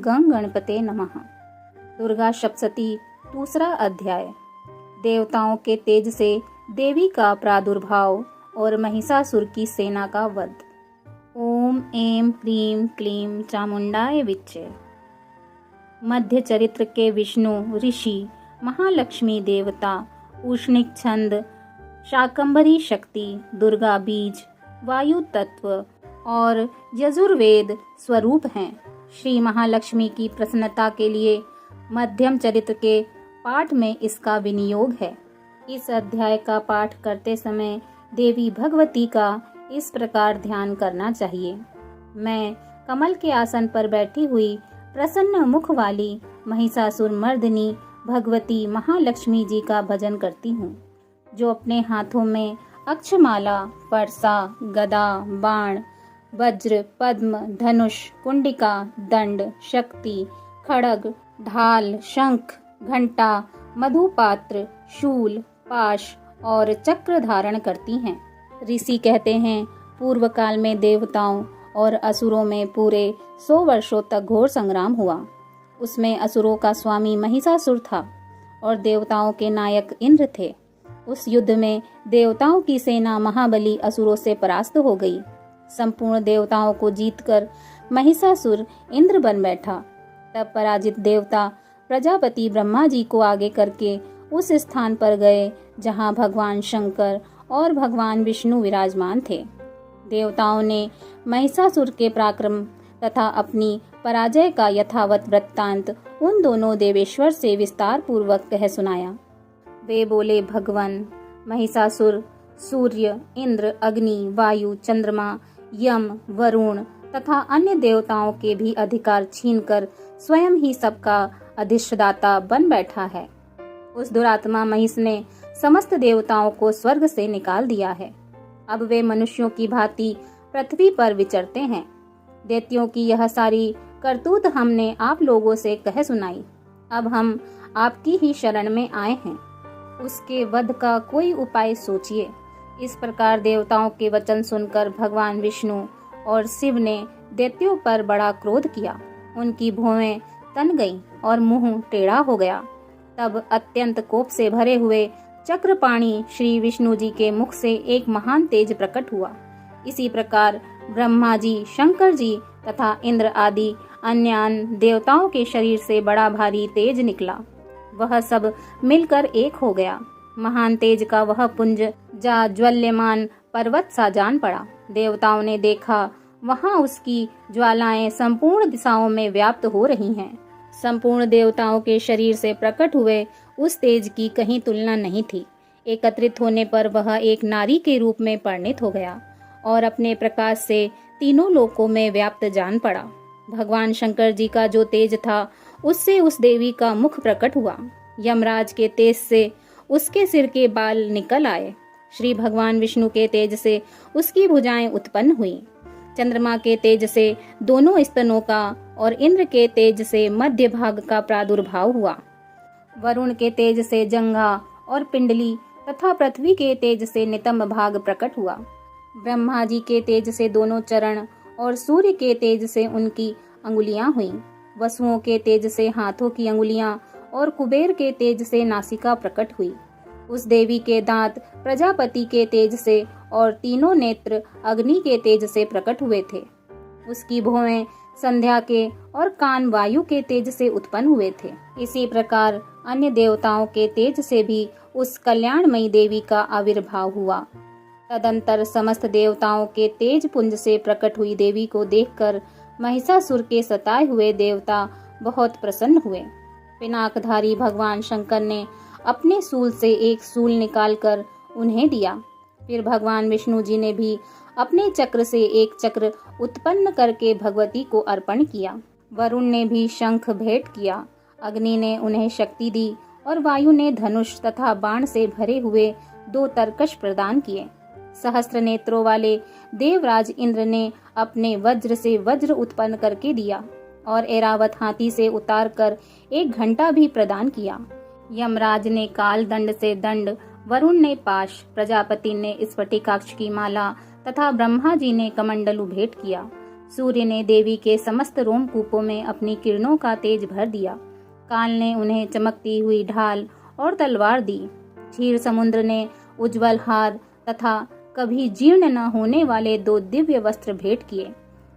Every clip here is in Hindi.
गं गणपते नमः। दुर्गा सप्तशती दूसरा अध्याय। देवताओं के तेज से देवी का प्रादुर्भाव और महिषासुर की सेना का वध। ओम ऐं ह्रीं क्लीं चामुंडाय विच्चे। मध्य चरित्र के विष्णु ऋषि, महालक्ष्मी देवता, उष्णिक छंद, शाकंभरी शक्ति, दुर्गा बीज, वायु तत्व और यजुर्वेद स्वरूप हैं। श्री महालक्ष्मी की प्रसन्नता के लिए मध्यम चरित्र के पाठ में इसका विनियोग है। इस अध्याय का पाठ करते समय देवी भगवती का इस प्रकार ध्यान करना चाहिए। मैं कमल के आसन पर बैठी हुई प्रसन्न मुख वाली महिषासुर मर्दिनी भगवती महालक्ष्मी जी का भजन करती हूँ, जो अपने हाथों में अक्षमाला, परसा, गदा, बाण, वज्र, पद्म, धनुष, कुंडिका, दंड, शक्ति, खड्ग, ढाल, शंख, घंटा, मधुपात्र, शूल, पाश और चक्र धारण करती हैं। ऋषि कहते हैं, पूर्व काल में देवताओं और असुरों में पूरे 100 वर्षों तक घोर संग्राम हुआ। उसमें असुरों का स्वामी महिषासुर था और देवताओं के नायक इंद्र थे। उस युद्ध में देवताओं की सेना महाबली असुरों से परास्त हो गई। संपूर्ण देवताओं को जीतकर महिषासुर इंद्र बन बैठा। तब पराजित देवता प्रजापति ब्रह्मा जी को आगे करके उस स्थान पर गए जहां भगवान शंकर और भगवान विष्णु विराजमान थे। देवताओं ने महिषासुर के पराक्रम तथा अपनी पराजय का यथावत वृत्तांत उन दोनों देवेश्वर से विस्तार पूर्वक कह सुनाया। वे बोले, भगवान महिषासुर सूर्य, इंद्र, अग्नि, वायु, चंद्रमा, यम, वरुण तथा अन्य देवताओं के भी अधिकार छीनकर स्वयं ही सबका अधिष्ठाता बन बैठा है। उस दुरात्मा महिष ने समस्त देवताओं को स्वर्ग से निकाल दिया है। अब वे मनुष्यों की भांति पृथ्वी पर विचरते हैं। दैत्यों की यह सारी करतूत हमने आप लोगों से कह सुनाई। अब हम आपकी ही शरण में आए हैं। उसके वध का कोई उपाय सोचिए। इस प्रकार देवताओं के वचन सुनकर भगवान विष्णु और शिव ने दैत्यों पर बड़ा क्रोध किया। उनकी भौहें तन गईं और मुंह टेढ़ा हो गया। तब अत्यंत कोप से भरे हुए चक्रपाणी श्री विष्णु जी के मुख से एक महान तेज प्रकट हुआ। इसी प्रकार ब्रह्मा जी, शंकर जी तथा इंद्र आदि अन्य देवताओं के शरीर से बड़ा भारी तेज निकला। वह सब मिलकर एक हो गया। महान तेज का वह पुंज जा ज्वल्यमान पर्वत सा जान पड़ा। देवताओं ने देखा, वहां उसकी ज्वालाएं संपूर्ण दिशाओं में व्याप्त हो रही हैं। संपूर्ण देवताओं के शरीर से प्रकट हुए उस तेज की कहीं तुलना नहीं थी। एकत्रित होने पर वह एक नारी के रूप में परिणित हो गया और अपने प्रकाश से तीनों लोकों में व्याप्त जान पड़ा। भगवान शंकर जी का जो तेज था, उससे उस देवी का मुख प्रकट हुआ। यमराज के तेज से उसके सिर के बाल निकल आए। श्री भगवान विष्णु के तेज से उसकी भुजाएं उत्पन्न हुई। चंद्रमा के तेज से दोनों स्तनों का और इंद्र के तेज से मध्य भाग का प्रादुर्भाव हुआ। वरुण के तेज से जंघा और पिंडली तथा पृथ्वी के तेज से नितंब भाग प्रकट हुआ। ब्रह्मा जी के तेज से दोनों चरण और सूर्य के तेज से उनकी अंगुलियां हुईं। वसुओं के तेज से हाथों की अंगुलियां और कुबेर के तेज से नासिका प्रकट हुई। उस देवी के दांत प्रजापति के तेज से और तीनों नेत्र अग्नि के तेज से प्रकट हुए थे। उसकी भौहें संध्या के और कान वायु के तेज से उत्पन्न हुए थे। इसी प्रकार अन्य देवताओं के तेज से भी उस कल्याणमयी देवी का आविर्भाव हुआ। तदंतर समस्त देवताओं के तेज पुंज से प्रकट हुई देवी को देखकर महिषासुर के सताए हुए देवता बहुत प्रसन्न हुए। पिनाकधारी भगवान शंकर ने अपने सूल से एक सूल निकालकर उन्हें दिया। फिर भगवान विष्णु जी ने भी अपने चक्र से एक चक्र उत्पन्न करके भगवती को अर्पण किया। वरुण ने भी शंख भेंट किया। अग्नि ने उन्हें शक्ति दी और वायु ने धनुष तथा बाण से भरे हुए 2 तरकश प्रदान किए। सहस्त्र नेत्रों वाले देवराज इंद्र ने अपने वज्र से वज्र उत्पन्न करके दिया और ऐरावत हाथी से उतारकर एक घंटा भी प्रदान किया। यमराज ने काल दंड से दंड, वरुण ने पाश, प्रजापति ने स्फटिकाक्ष की माला तथा ब्रह्मा जी ने कमंडलु भेंट किया। सूर्य ने देवी के समस्त रोमकूपों में अपनी किरणों का तेज भर दिया। काल ने उन्हें चमकती हुई ढाल और तलवार दी। क्षीर समुद्र ने उज्जवल हार तथा कभी जीर्ण न होने वाले 2 दिव्य वस्त्र भेंट किए।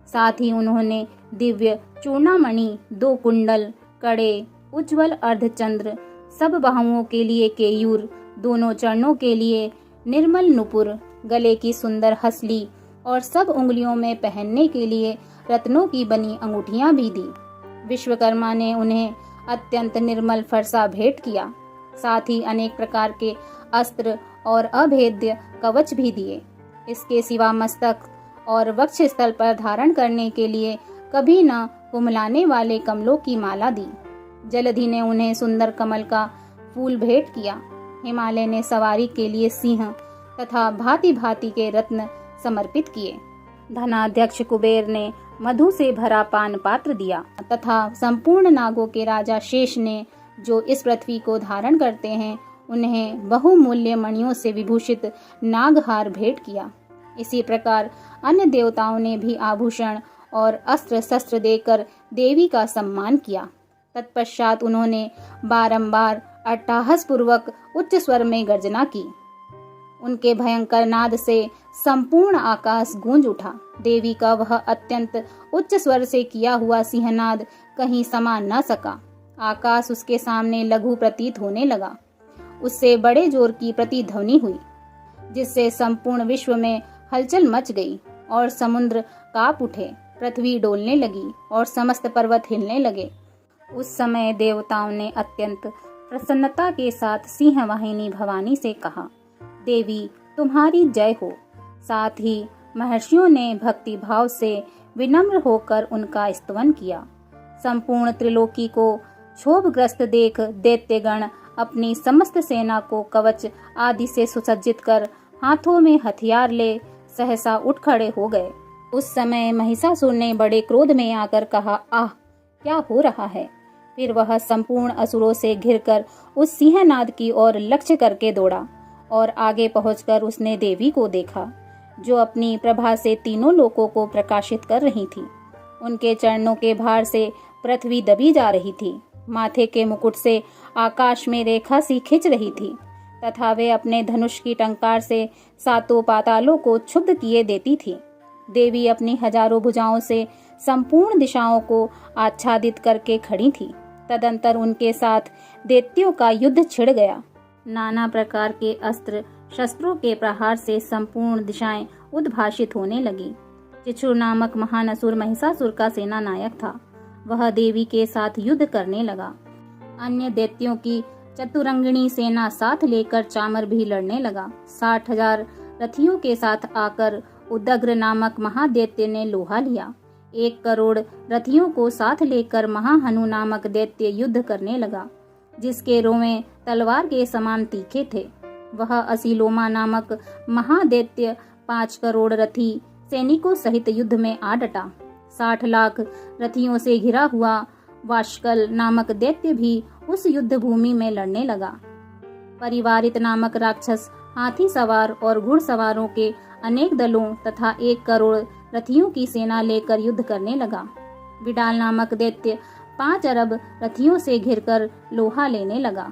साथ ही उन्होंने दिव्य चूर्णामणि, 2 कुंडल, कड़े, उज्जवल अर्धचंद्र, सब बाहुओं के लिए केयूर, दोनों चरणों के लिए निर्मल नुपुर, गले की सुंदर हसली और सब उंगलियों में पहनने के लिए रत्नों की बनी अंगूठियां भी दी। विश्वकर्मा ने उन्हें अत्यंत निर्मल फरसा भेंट किया। साथ ही अनेक प्रकार के अस्त्र और अभेद्य कवच भी दिए। इसके सिवा मस्तक और वक्ष स्थल पर धारण करने के लिए कभी न कुमलाने वाले कमलों की माला दी। जलधि ने उन्हें सुंदर कमल का फूल भेंट किया। हिमालय ने सवारी के लिए सिंह तथा भांति भांति के रत्न समर्पित किए। धनाध्यक्ष कुबेर ने मधु से भरा पान पात्र दिया तथा संपूर्ण नागों के राजा शेष ने, जो इस पृथ्वी को धारण करते हैं, उन्हें बहुमूल्य मणियों से विभूषित नागहार भेंट किया। इसी प्रकार अन्य देवताओं ने भी आभूषण और अस्त्र शस्त्र देकर देवी का सम्मान किया। तत्पश्चात उन्होंने बारंबार अट्टहास पूर्वक उच्च स्वर में गर्जना की। उनके भयंकर नाद से संपूर्ण आकाश गूंज उठा। देवी का वह अत्यंत उच्च स्वर से किया हुआ सिंहनाद कहीं समा न सका। आकाश उसके सामने लघु प्रतीत होने लगा। उससे बड़े जोर की प्रतिध्वनि हुई, जिससे संपूर्ण विश्व में हलचल मच गई और समुद्र कांप उठे, पृथ्वी डोलने लगी और समस्त पर्वत हिलने लगे। उस समय देवताओं ने अत्यंत प्रसन्नता के साथ सिंहवाहिनी भवानी से कहा, देवी तुम्हारी जय हो। साथ ही महर्षियों ने भक्ति भाव से विनम्र होकर उनका स्तवन किया। संपूर्ण त्रिलोकी को क्षोभग्रस्त देख दैत्यगण अपनी समस्त सेना को कवच आदि से सुसज्जित कर हाथों में हथियार ले सहसा उठ खड़े हो गए। उस समय महिषासुर ने बड़े क्रोध में आकर कहा, आह क्या हो रहा है। फिर वह संपूर्ण असुरों से घिरकर उस सिंहनाद की ओर लक्ष्य करके दौड़ा और आगे पहुंचकर उसने देवी को देखा, जो अपनी प्रभा से तीनों लोकों को प्रकाशित कर रही थी। उनके चरणों के भार से पृथ्वी दबी जा रही थी। माथे के मुकुट से आकाश में रेखा सी खिंच रही थी तथा वे अपने धनुष की टंकार से 7 पातालों को क्षुब्ध किए देती थी। देवी अपनी हजारों भुजाओं से संपूर्ण दिशाओं को आच्छादित करके खड़ी थी। तदंतर उनके साथ दैत्यों का युद्ध छिड़ गया। नाना प्रकार के अस्त्र शस्त्रों के प्रहार से संपूर्ण दिशाएं उद्भाषित होने लगी। चिछुर नामक महान असुर महिषासुर का सेना नायक था। वह देवी के साथ युद्ध करने लगा। अन्य दैत्यों की चतुरंगिणी सेना साथ लेकर चामर भी लड़ने लगा। 60,000 रथियों के साथ आकर उदग्र नामक महादैत्य ने लोहा लिया। 1 करोड़ रथियों को साथ लेकर महाहनु नामक दैत्य युद्ध करने लगा, जिसके रोंवे तलवार के समान तीखे थे। वह असीलोमा नामक महादैत्य 5 करोड़ रथी सैनिकों सहित युद्ध में आ डटा। 60 लाख रथियों से घिरा हुआ वाशकल नामक दैत्य भी उस युद्ध भूमि में लड़ने लगा। परिवारित नामक राक्षस हाथी सवार और घुड़सवारों के अनेक दलों तथा 1 करोड़ रथियों की सेना लेकर युद्ध करने लगा। विडाल नामक दैत्य 5 अरब रथियों से घिरकर लोहा लेने लगा।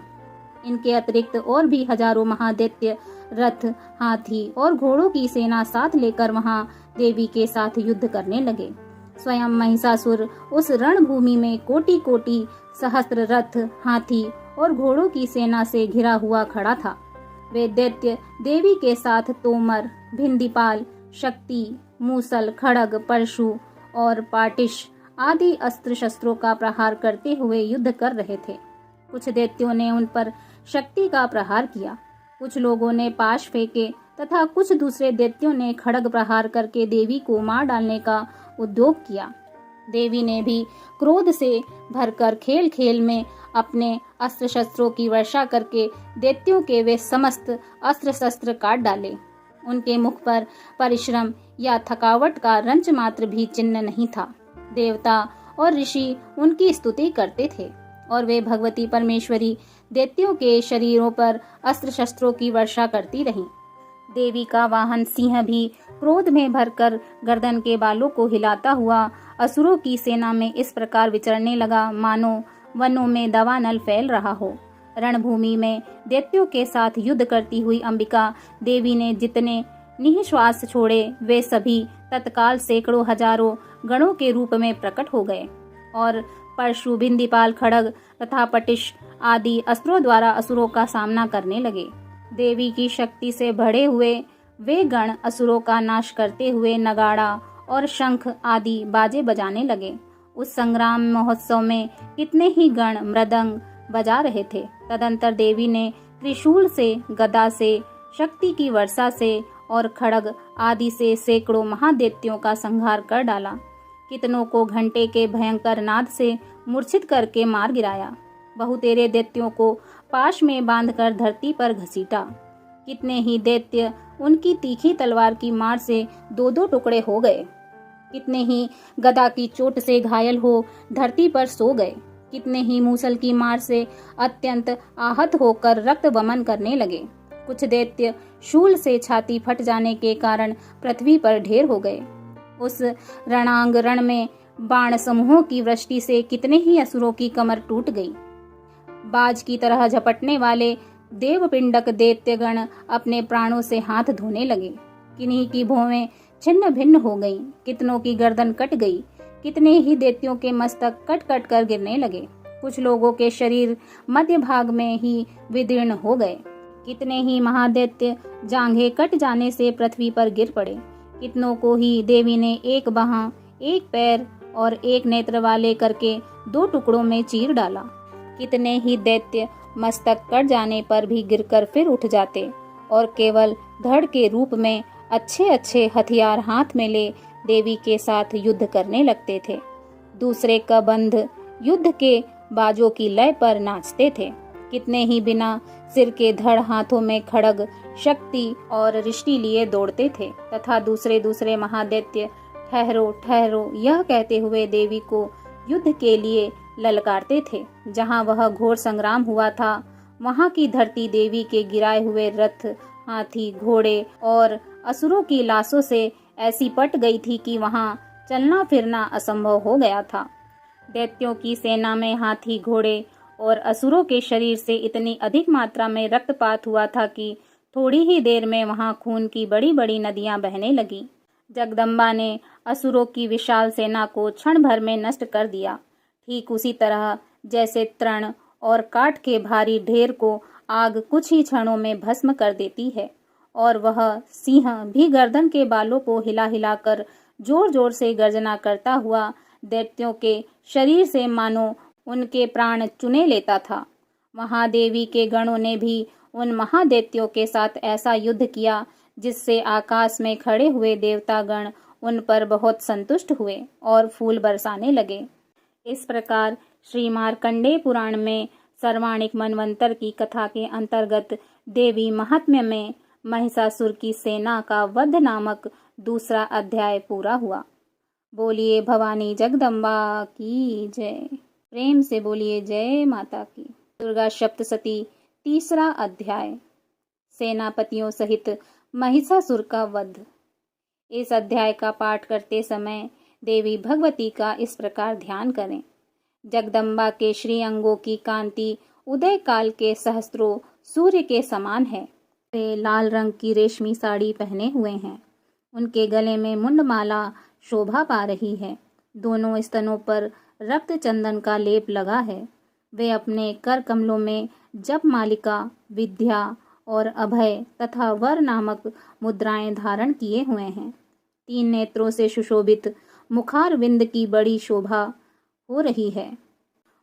इनके अतिरिक्त और भी हजारों महादैत्य रथ, हाथी और घोड़ों की सेना साथ लेकर वहां देवी के साथ युद्ध करने लगे। स्वयं महिषासुर उस रणभूमि में कोटि कोटि सहस्त्र रथ, हाथी और घोड़ों की सेना से घिरा हुआ खड़ा था। वे दैत्य देवी के साथ तोमर, भिंदीपाल, शक्ति, मूसल, खड़ग, परशु और पाटिश आदि अस्त्र शस्त्रों का प्रहार करते हुए युद्ध कर रहे थे। कुछ दैत्यों ने उन पर शक्ति का प्रहार किया, कुछ लोगों ने पाश फेंके तथा कुछ दूसरे दैत्यों ने खड़ग प्रहार करके देवी को मार डालने का उद्योग किया। देवी ने भी क्रोध से भरकर खेल खेल में अपने अस्त्र शस्त्रों की वर्षा करके दैत्यों के वे समस्त अस्त्र शस्त्र काट डाले। उनके मुख पर परिश्रम या थकावट का रंच मात्र भी चिन्ह नहीं था। देवता और ऋषि उनकी स्तुति करते थे और वे भगवती परमेश्वरी दैत्यों के शरीरों पर अस्त्र शस्त्रों की वर्षा करती रहीं। देवी का वाहन सिंह भी क्रोध में भरकर गर्दन के बालों को हिलाता हुआ असुरों की सेना में इस प्रकार विचरने लगा मानो वनों में दावानल फैल रहा हो। रणभूमि में दैत्यों के साथ युद्ध करती हुई अंबिका देवी ने जितने निःश्वास छोड़े वे सभी तत्काल सैकड़ों हजारों गणों के रूप में प्रकट हो गए और परशु, बिंदीपाल, खड्ग तथा पटिश आदि अस्त्रों द्वारा असुरों का सामना करने लगे। देवी की शक्ति से बढ़े हुए वे गण असुरों का नाश करते हुए नगाड़ा और शंख आदि बाजे बजाने लगे। उस संग्राम महोत्सव में कितने ही गण मृदंग बजा रहे थे। तदंतर देवी ने त्रिशूल से, गदा से, शक्ति की वर्षा से और खड्ग आदि से सैकड़ों महादैत्यों का संहार कर डाला। कितनों को घंटे के भयंकर नाद से मूर्छित करके मार गिराया। बहुतेरे दैत्यों को पाश में बांधकर धरती पर घसीटा। कितने ही दैत्य उनकी तीखी तलवार की मार से दो दो टुकड़े हो गए। कितने ही गदा की चोट से घायल हो धरती पर सो गए। कितने ही मूसल की मार से अत्यंत आहत होकर रक्त वमन करने लगे। कुछ दैत्य शूल से छाती फट जाने के कारण पृथ्वी पर ढेर हो गए। उस रणांग रण में बाण समूहों की वृष्टि से कितने ही असुरों की कमर टूट गई। बाज की तरह झपटने वाले देवपिंडक दैत्यगण अपने प्राणों से हाथ धोने लगे। किन्हीं की भौवें छिन्न भिन्न हो गईं, कितनों की गर्दन कट गई। कितने ही दैत्यों के मस्तक कट कट कर गिरने लगे। कुछ लोगों के शरीर मध्य भाग में ही विदीर्ण हो गए। कितने ही महादैत्य जांघें कट जाने से पृथ्वी पर गिर पड़े। कितनों को ही देवी ने एक बाह, एक पैर और एक नेत्र वाले करके दो टुकड़ों में चीर डाला। कितने ही दैत्य मस्तक कट जाने पर भी गिरकर फिर उठ जाते और केवल धड़ के रूप में अच्छे अच्छे हथियार हाथ में ले देवी के साथ युद्ध करने लगते थे। दूसरे का बंध युद्ध के बाजों की लय पर नाचते थे। कितने ही बिना सिर के धड़ हाथों में खड्ग, शक्ति और रिष्टि लिए दौड़ते थे तथा दूसरे दूसरे महादैत्य ठहरो ठहरो यह कहते हुए देवी को युद्ध के लिए ललकारते थे। जहाँ वह घोर संग्राम हुआ था वहाँ की धरती देवी के गिराए हुए रथ, हाथी, घोड़े और असुरों की लाशों से ऐसी पट गई थी कि वहाँ चलना फिरना असंभव हो गया था। दैत्यों की सेना में हाथी, घोड़े और असुरों के शरीर से इतनी अधिक मात्रा में रक्तपात हुआ था कि थोड़ी ही देर में वहाँ खून की बड़ी बड़ी नदियां बहने लगी। जगदम्बा ने असुरों की विशाल सेना को क्षण भर में नष्ट कर दिया। ठीक उसी तरह जैसे तृण और काठ के भारी ढेर को आग कुछ ही क्षणों में भस्म कर देती है और वह सिंह भी गर्दन के बालों को हिला हिलाकर जोर जोर से गर्जना करता हुआ दैत्यों के शरीर से मानो उनके प्राण चुने लेता था। महादेवी के गणों ने भी उन महादैत्यों के साथ ऐसा युद्ध किया जिससे आकाश में खड़े हुए देवतागण उन पर बहुत संतुष्ट हुए और फूल बरसाने लगे। इस प्रकार श्री मार्कंडेय पुराण में सर्वाणिक मनवंतर की कथा के अंतर्गत देवी महात्म्य में महिषासुर की सेना का वध नामक दूसरा अध्याय पूरा हुआ। बोलिए भवानी जगदम्बा की जय। प्रेम से बोलिए जय माता की। दुर्गा सप्तशती तीसरा अध्याय, सेनापतियों सहित महिषासुर का वध। इस अध्याय का पाठ करते समय देवी भगवती का इस प्रकार ध्यान करें। जगदम्बा के श्री अंगों की कांति उदय काल के सहस्त्रों सूर्य के समान है। वे लाल रंग की रेशमी साड़ी पहने हुए हैं। उनके गले में मुंडमाला शोभा पा रही है। दोनों स्तनों पर रक्त चंदन का लेप लगा है। वे अपने कर कमलों में जप मालिका, विद्या और अभय तथा वर नामक मुद्राएं धारण किए हुए हैं। 3 नेत्रों से सुशोभित मुखारविंद की बड़ी शोभा हो रही है।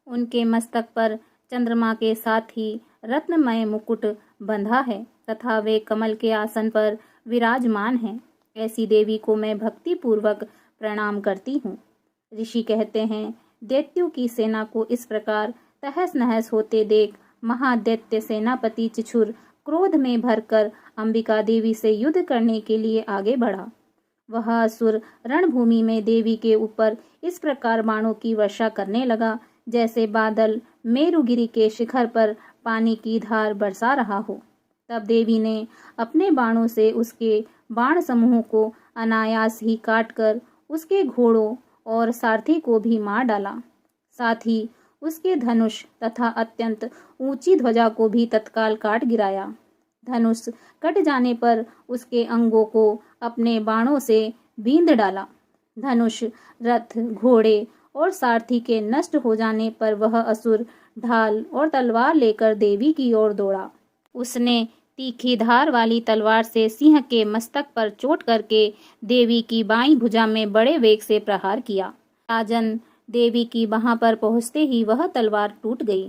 उनके मस्तक पर चंद्रमा के साथ ही रत्नमय मुकुट बंधा है तथा वे कमल के आसन पर विराजमान हैं। ऐसी देवी को मैं भक्ति पूर्वक प्रणाम करती हूँ। ऋषि कहते हैं, दैत्यों की सेना को इस प्रकार तहस नहस होते देख महादैत्य सेनापति चिछुर क्रोध में भरकर अंबिका देवी से युद्ध करने के लिए आगे बढ़ा। वह असुर रणभूमि में देवी के ऊपर इस प्रकार बाणों की वर्षा करने लगा जैसे बादल मेरुगिरी के शिखर पर पानी की धार बरसा रहा हो। तब देवी ने अपने बाणों से उसके बाण समूहों को अनायास ही काटकर उसके घोड़ों और सारथी को भी मार डाला। साथ ही उसके धनुष तथा अत्यंत ऊंची ध्वजा को भी तत्काल काट गिराया। धनुष कट जाने पर उसके अंगों को अपने बाणों से बींध डाला। धनुष, रथ, घोड़े और सारथी के नष्ट हो जाने पर वह असुर ढाल और तलवार लेकर देवी की ओर दौड़ा। उसने तीखी धार वाली तलवार से सिंह के मस्तक पर चोट करके देवी की बाईं भुजा में बड़े वेग से प्रहार किया। राजन, देवी की बाह पर पहुंचते ही वह तलवार टूट गई।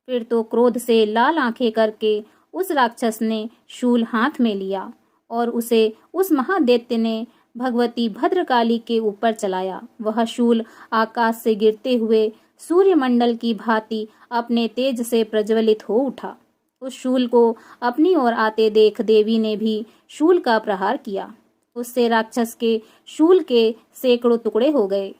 फिर तो क्रोध से लाल आंखें करके उस राक्षस ने शूल हाथ में लिया और उसे उस महादैत्य ने भगवती भद्रकाली के ऊपर चलाया। वह शूल आकाश से गिरते हुए सूर्यमंडल की भांति अपने तेज से प्रज्वलित हो उठा। उस शूल को अपनी ओर आते देख देवी ने भी शूल का प्रहार किया। उससे राक्षस के शूल के सैकड़ों टुकड़े हो गए।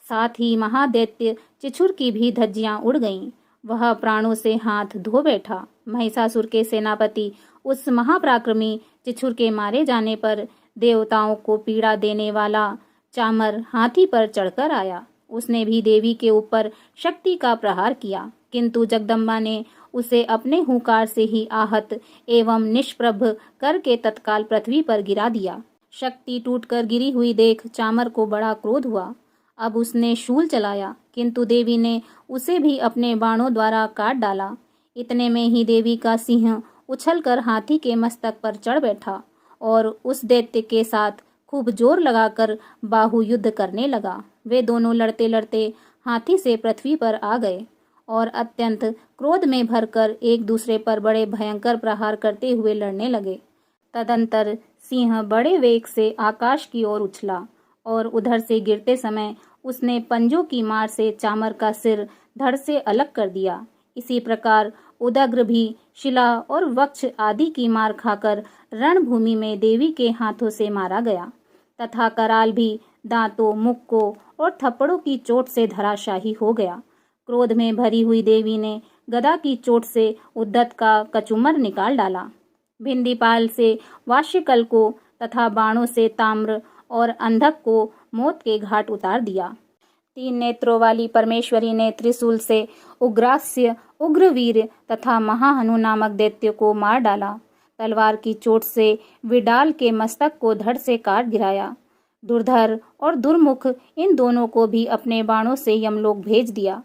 साथ ही महादैत्य चिछुर की भी धज्जियां उड़ गईं। वह प्राणों से हाथ धो बैठा। महिषासुर के सेनापति उस महापराक्रमी चिछुर के मारे जाने पर देवताओं को पीड़ा देने वाला चामर हाथी पर चढ़कर आया। उसने भी देवी के ऊपर शक्ति का प्रहार किया, किंतु जगदम्बा ने उसे अपने हुंकार से ही आहत एवं निष्प्रभ करके तत्काल पृथ्वी पर गिरा दिया। शक्ति टूटकर गिरी हुई देख चामर को बड़ा क्रोध हुआ। अब उसने शूल चलाया, किंतु देवी ने उसे भी अपने बाणों द्वारा काट डाला। इतने में ही देवी का सिंह उछलकर हाथी के मस्तक पर चढ़ बैठा और उस दैत्य के साथ खूब जोर लगाकर बाहु युद्ध करने लगा। वे दोनों लड़ते लड़ते हाथी से पृथ्वी पर आ गए और अत्यंत क्रोध में भरकर एक दूसरे पर बड़े भयंकर प्रहार करते हुए लड़ने लगे। तदंतर सिंह बड़े वेग से आकाश की ओर उछला और उधर से गिरते समय उसने पंजों की मार से चामर का सिर धड़ से अलग कर दिया। इसी प्रकार उदग्र भी शिला और वक्ष आदि की मार खाकर रणभूमि में देवी के हाथों से मारा गया तथा कराल भी दांतों, मुक्कों और थप्पड़ों की चोट से धराशाही हो गया। क्रोध में भरी हुई देवी ने गदा की चोट से उद्धत का कचुमर निकाल डाला। भिंदीपाल से वाष्यकल को तथा बाणों से ताम्र और अंधक को मौत के घाट उतार दिया। 3 नेत्रों वाली परमेश्वरी ने त्रिशूल से उग्रास्य, उग्रवीर तथा महाहनु नामक दैत्य को मार डाला। तलवार की चोट से विडाल के मस्तक को धड़ से काट गिराया। दुर्धर और दुर्मुख इन दोनों को भी अपने बाणों से यमलोक भेज दिया।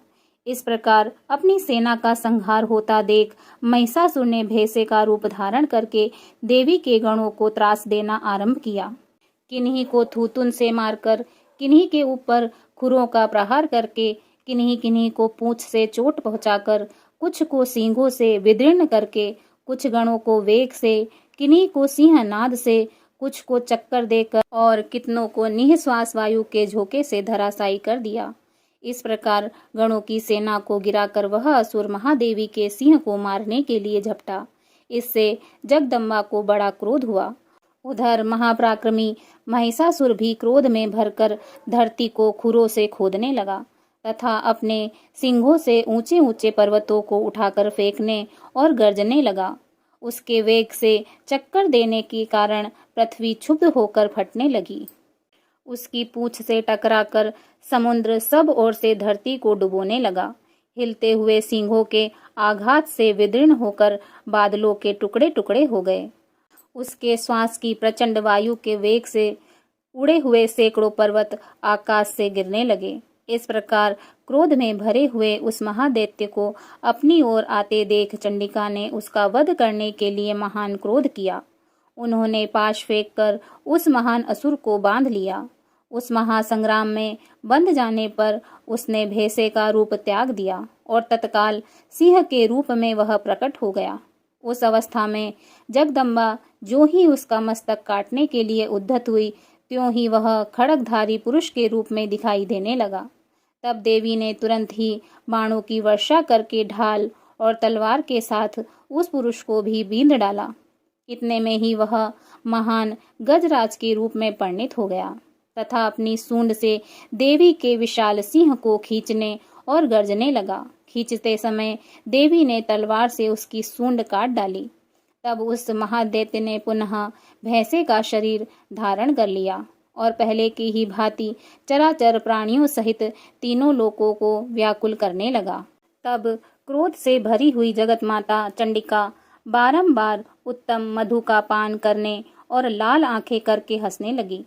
इस प्रकार अपनी सेना का संहार होता देख महिषासुर ने भैंसे का रूप धारण करके देवी के गणों को त्रास देना आरंभ किया। किन्हीं को थूतुन से मारकर, किन्हीं के ऊपर खुरों का प्रहार करके, किन्हीं किन्हीं को पूंछ से चोट पहुंचाकर, कुछ को सींगों से विदीर्ण करके, कुछ गणों को वेग से, किन्हीं को सिंहनाद से, कुछ को चक्कर देकर और कितनों को निःश्वास वायु के झोंके से धराशायी कर दिया। इस प्रकार गणों की सेना को गिराकर वह असुर महादेवी के सिंह को मारने के लिए झपटा। इससे जगदम्बा को बड़ा क्रोध हुआ। उधर महापराक्रमी महिषासुर भी क्रोध में भरकर धरती को खुरों से खोदने लगा तथा अपने सिंघों से ऊंचे ऊंचे पर्वतों को उठाकर फेंकने और गर्जने लगा। उसके वेग से चक्कर देने के कारण पृथ्वी क्षुब्ध होकर फटने लगी। उसकी पूंछ से टकराकर समुद्र सब ओर से धरती को डुबोने लगा। हिलते हुए सिंघों के आघात से विदीर्ण होकर बादलों के टुकड़े टुकड़े हो गए। उसके श्वास की प्रचंड वायु के वेग से उड़े हुए सैकड़ों पर्वत आकाश से गिरने लगे। इस प्रकार क्रोध में भरे हुए उस महादैत्य को अपनी ओर आते देख चंडिका ने उसका वध करने के लिए महान क्रोध किया। उन्होंने पाश फेंककर उस महान असुर को बांध लिया। उस महासंग्राम में बंध जाने पर उसने भैंसे का रूप त्याग दिया और तत्काल सिंह के रूप में वह प्रकट हो गया। उस अवस्था में जगदम्बा जो ही उसका मस्तक काटने के लिए उद्धत हुई, त्यों ही वह खड्गधारी पुरुष के रूप में दिखाई देने लगा। तब देवी ने तुरंत ही बाणों की वर्षा करके ढाल और तलवार के साथ उस पुरुष को भी बींध डाला। इतने में ही वह महान गजराज के रूप में परिणित हो गया तथा अपनी सूंड से देवी के विशाल सिंह को खींचने और गर्जने लगा। खींचते समय देवी ने तलवार से उसकी सूंड काट डाली। तब उस महादैत्य ने पुनः भैंसे का शरीर धारण कर लिया और पहले की ही भांति चराचर प्राणियों सहित तीनों लोकों को व्याकुल करने लगा। तब क्रोध से भरी हुई जगत माता चंडिका बारंबार उत्तम मधु का पान करने और लाल आंखें करके हंसने लगी।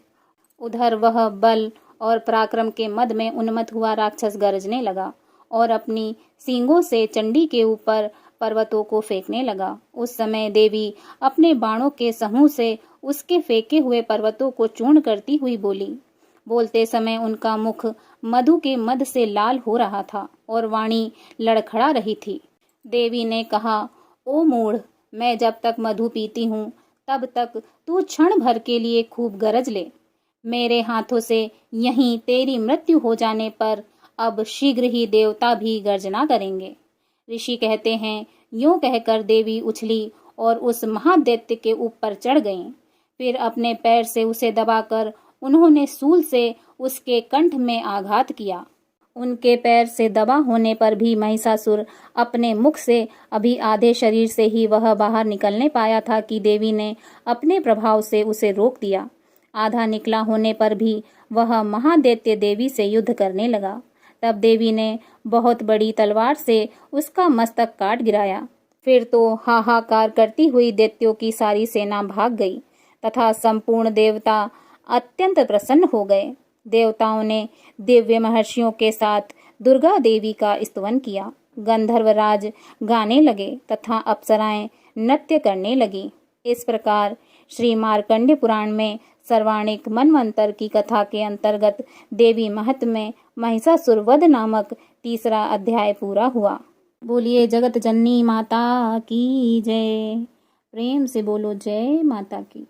उधर वह बल और पराक्रम के मद में उन्मत्त हुआ राक्षस गरजने लगा और अपनी सींगों से चंडी के ऊपर पर्वतों को फेंकने लगा। उस समय देवी अपने बाणों के समूह से उसके फेंके हुए पर्वतों को चूर्ण करती हुई बोली। बोलते समय उनका मुख मधु के मद से लाल हो रहा था और वाणी लड़खड़ा रही थी। देवी ने कहा, ओ मूढ़, मैं जब तक मधु पीती हूँ तब तक तू क्षण भर के लिए खूब गरज ले। मेरे हाथों से यहीं तेरी मृत्यु हो जाने पर अब शीघ्र ही देवता भी गर्जना करेंगे। ऋषि कहते हैं, यूं कहकर देवी उछली और उस महादैत्य के ऊपर चढ़ गईं। फिर अपने पैर से उसे दबाकर उन्होंने सूल से उसके कंठ में आघात किया। उनके पैर से दबा होने पर भी महिषासुर अपने मुख से अभी आधे शरीर से ही वह बाहर निकलने पाया था कि देवी ने अपने प्रभाव से उसे रोक दिया। आधा निकला होने पर भी वह महादैत्य देवी से युद्ध करने लगा। तब देवी ने बहुत बड़ी तलवार से उसका मस्तक काट गिराया। फिर तो हाहाकार करती हुई दैत्यों की सारी सेना भाग गई तथा संपूर्ण देवता अत्यंत प्रसन्न हो गए। देवताओं ने दिव्य महर्षियों के साथ दुर्गा देवी का स्तवन किया। गंधर्वराज गाने लगे तथा अप्सराएं नृत्य करने लगी। इस प्रकार श्री मार्कंडेय पुराण में सर्वाणिक मनवंतर की कथा के अंतर्गत देवी महत्व में महिषासुर वध नामक तीसरा अध्याय पूरा हुआ। बोलिए जगत जननी माता की जय। प्रेम से बोलो जय माता की।